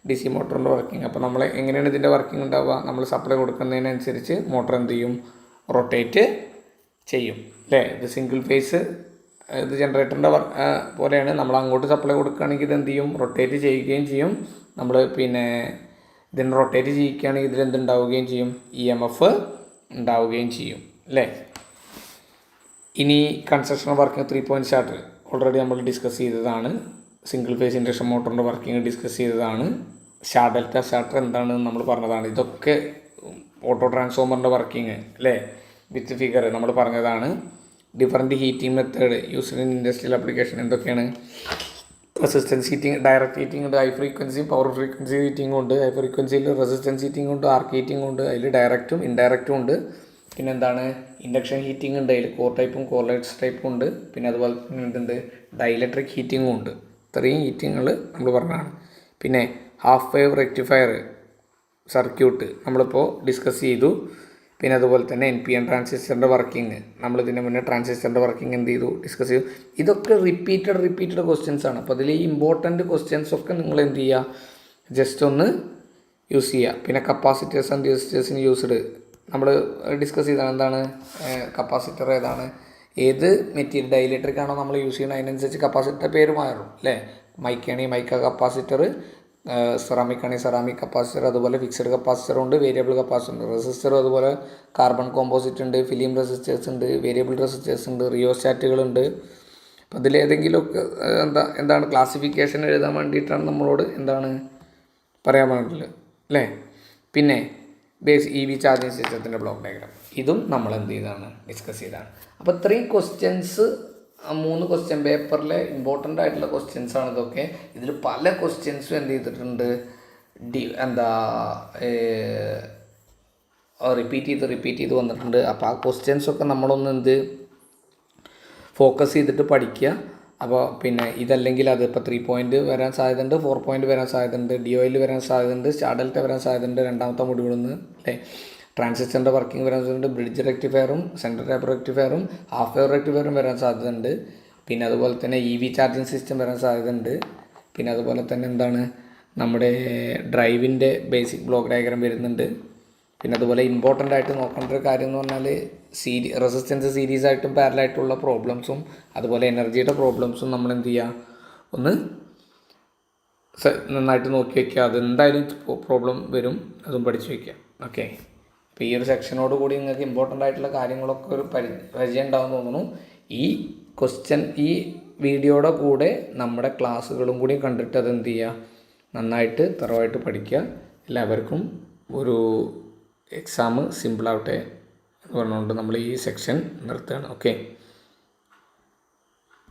DC മോട്ടറിൻ്റെ വർക്കിംഗ്. അപ്പോൾ നമ്മൾ എങ്ങനെയാണ് ഇതിൻ്റെ വർക്കിംഗ് ഉണ്ടാവുക? നമ്മൾ സപ്ലൈ കൊടുക്കുന്നതിനനുസരിച്ച് മോട്ടർ എന്ത് ചെയ്യും? റൊട്ടേറ്റ് ചെയ്യും അല്ലേ. ഇത് സിംഗിൾ ഫേസ്, ഇത് ജനറേറ്ററിൻ്റെ പോലെയാണ്. നമ്മൾ അങ്ങോട്ട് സപ്ലൈ കൊടുക്കുകയാണെങ്കിൽ ഇത് എന്ത് ചെയ്യും? റൊട്ടേറ്റ് ചെയ്യുകയും ചെയ്യും. നമ്മൾ പിന്നെ ഇതിന് റൊട്ടേറ്റ് ചെയ്യിക്കുകയാണെങ്കിൽ ഇതിലെന്തുണ്ടാവുകയും ചെയ്യും? EMF ഉണ്ടാവുകയും ചെയ്യും അല്ലേ. ഇനി construction working 3 point starter already നമ്മൾ ഡിസ്കസ് ചെയ്തതാണ്. സിംഗിൾ ഫേസ് ഇൻഡക്ഷൻ മോട്ടറിൻ്റെ വർക്കിംഗ് ഡിസ്കസ് ചെയ്തതാണ്. ഡെൽറ്റ സ്റ്റാർട്ടർ എന്താണെന്ന് നമ്മൾ പറഞ്ഞതാണ്. ഇതൊക്കെ ഓട്ടോ ട്രാൻസ്ഫോമറിൻ്റെ വർക്കിംഗ് അല്ലേ വിത്ത് ഫിഗർ നമ്മൾ പറഞ്ഞതാണ്. Different heating method used in industrial application എന്തൊക്കെയാണ്? റെസിസ്റ്റൻസ് ഹീറ്റിംഗ്, ഡയറക്റ്റ് ഹീറ്റിംഗ് ഉണ്ട്, high frequency power frequency heating ഉണ്ട്. ഹൈ ഫ്രീക്വൻസിയിൽ റെസിസ്റ്റൻസ് ഹീറ്റിംഗ് ഉണ്ട്, ആർക്ക് ഹീറ്റിംഗ് ഉണ്ട്, അതിൽ ഡയറക്റ്റും ഇൻഡയറക്റ്റും ഉണ്ട്. പിന്നെ എന്താണ് ഇൻഡക്ഷൻ ഹീറ്റിംഗ് ഉണ്ട്, അതിൽ കോർ ടൈപ്പും കോർലൈറ്റ്സ് ടൈപ്പും ഉണ്ട്. പിന്നെ അതുപോലെ തന്നെ എന്തുണ്ട് ഡൈലക്ട്രിക് ഹീറ്റിങ്ങും ഉണ്ട്. ഇത്രയും ഹീറ്റിങ്ങുകൾ നമ്മൾ പറഞ്ഞതാണ്. പിന്നെ ഹാഫ് വേവ് റെക്ടിഫയർ സർക്യൂട്ട് നമ്മളിപ്പോൾ ഡിസ്കസ് ചെയ്തു. പിന്നെ അതുപോലെ തന്നെ NPN ട്രാൻസിസ്റ്ററിൻ്റെ വർക്കിംഗ് നമ്മളിതിന് മുന്നേ ട്രാൻസിസ്റ്ററിൻ്റെ വർക്കിംഗ് എന്ത് ചെയ്തു ഡിസ്കസ് ചെയ്തു. ഇതൊക്കെ റിപ്പീറ്റഡ് ക്വസ്റ്റ്യൻസ് ആണ്. അപ്പോൾ അതിൽ ഈ ഇമ്പോർട്ടൻറ്റ് ക്വസ്റ്റ്യൻസ് ഒക്കെ നിങ്ങൾ എന്ത് ചെയ്യുക ജസ്റ്റ് ഒന്ന് യൂസ് ചെയ്യുക. പിന്നെ കപ്പാസിറ്റേഴ്സ് ആൻഡ് റെസിസ്റ്റേഴ്സിന് യൂസ്ഡ് നമ്മൾ ഡിസ്കസ് ചെയ്താണ്. എന്താണ് കപ്പാസിറ്റർ ഏതാണ്, ഏത് മെറ്റീരിയൽ ഡൈലക്ട്രിക് ആണോ നമ്മൾ യൂസ് ചെയ്യുന്നത് അതിനനുസരിച്ച് കപ്പാസിറ്റർ പേര് മാറും അല്ലേ. മൈക്കാണെങ്കിൽ മൈക്ക കപ്പാസിറ്റർ, സെറാമിക് ആണെങ്കിൽ സെറാമിക് കപ്പാസിറ്റർ, അതുപോലെ ഫിക്സഡ് കപ്പാസിറ്റർ ഉണ്ട്, വേരിയബിൾ കപ്പാസിറ്റർ ഉണ്ട്. റെസിസ്റ്റർ അതുപോലെ കാർബൺ കോമ്പോസിറ്റ് ഉണ്ട്, ഫിലിം റെസിസ്റ്റേഴ്സ് ഉണ്ട്, വേരിയബിൾ റെസിസ്റ്റേഴ്സ് ഉണ്ട്, റിയോസ്റ്റാറ്റുകളുണ്ട്. അപ്പോൾ അതിലേതെങ്കിലുമൊക്കെ എന്താണ് ക്ലാസിഫിക്കേഷൻ എഴുതാൻ വേണ്ടിയിട്ടാണ് നമ്മളോട് എന്താണ് പറയാൻ വേണ്ടിയിട്ടുള്ളത് അല്ലേ. പിന്നെ ബേസ് EV ചാർജിങ് സിസ്റ്റത്തിൻ്റെ ബ്ലോക്ക് ഡയഗ്രാം ഇതും നമ്മൾ എന്ത് ചെയ്താണ് ഡിസ്കസ് ചെയ്താണ്. അപ്പോൾ ഇത്രയും ക്വസ്റ്റ്യൻസ് 3 ക്വസ്റ്റ്യൻ പേപ്പറിലെ ഇമ്പോർട്ടൻ്റ് ആയിട്ടുള്ള ക്വസ്റ്റ്യൻസ് ആണ് ഇതൊക്കെ. ഇതിൽ പല ക്വസ്റ്റ്യൻസും എന്ത് ചെയ്തിട്ടുണ്ട് റിപ്പീറ്റ് ചെയ്ത് വന്നിട്ടുണ്ട്. അപ്പോൾ ആ ക്വസ്റ്റ്യൻസൊക്കെ നമ്മളൊന്ന് ഫോക്കസ് ചെയ്തിട്ട് പഠിക്കുക. അപ്പോൾ പിന്നെ ഇതല്ലെങ്കിൽ അത് ഇപ്പോൾ 3 പോയിൻറ്റ് വരാൻ സാധ്യതയുണ്ട്, 4 പോയിൻറ്റ് വരാൻ സാധ്യതയുണ്ട്, DOയിൽ വരാൻ സാധ്യതയുണ്ട്, ഡെൽറ്റ വരാൻ സാധ്യതയുണ്ട്, രണ്ടാമത്തെ മൊഡ്യൂളിൽ നിന്ന് അല്ലേ. ട്രാൻസിസ്റ്ററിൻ്റെ വർക്കിംഗ് വരാൻ സാധ്യതയുണ്ട്, ബ്രിഡ്ജ് റെക്ടിഫയറും സെൻട്രൽ ടാപ്പ് റെക്ടിഫയറും ഹാഫ് വേവ് റെക്ടിഫയറും വരാൻ സാധ്യതയുണ്ട്. പിന്നെ അതുപോലെ തന്നെ EV ചാർജിങ് സിസ്റ്റം വരാൻ സാധ്യതയുണ്ട്. പിന്നെ അതുപോലെ തന്നെ എന്താണ് നമ്മുടെ ഡ്രൈവിൻ്റെ ബേസിക് ബ്ലോക്ക് ഡയഗ്രാം വരുന്നുണ്ട്. പിന്നെ അതുപോലെ ഇമ്പോർട്ടൻ്റ് ആയിട്ട് നോക്കേണ്ട ഒരു കാര്യം എന്ന് പറഞ്ഞാൽ റെസിസ്റ്റൻസ് സീരീസ് ആയിട്ടും പാരലായിട്ടുള്ള പ്രോബ്ലംസും അതുപോലെ എനർജിയുടെ പ്രോബ്ലംസും നമ്മൾ എന്ത് ചെയ്യുക ഒന്ന് നന്നായിട്ട് നോക്കി വയ്ക്കുക. അതെന്തായാലും പ്രോബ്ലം വരും, അതും പഠിച്ചു വയ്ക്കുക. ഓക്കെ, അപ്പോൾ ഈ ഒരു സെക്ഷനോട് കൂടി നിങ്ങൾക്ക് ഇമ്പോർട്ടൻ്റ് ആയിട്ടുള്ള കാര്യങ്ങളൊക്കെ ഒരു പരിചയം ഉണ്ടാകുമെന്ന് തോന്നുന്നു. ഈ വീഡിയോയുടെ കൂടെ നമ്മുടെ ക്ലാസ്സുകളും കൂടി കണ്ടിട്ട് അതെന്ത് ചെയ്യുക നന്നായിട്ട് തറവായിട്ട് പഠിക്കുക. എല്ലാവർക്കും ഒരു എക്സാം സിമ്പിളാവട്ടെ എന്ന് പറഞ്ഞുകൊണ്ട് നമ്മൾ ഈ സെക്ഷൻ നിർത്തുകയാണ്. ഓക്കെ.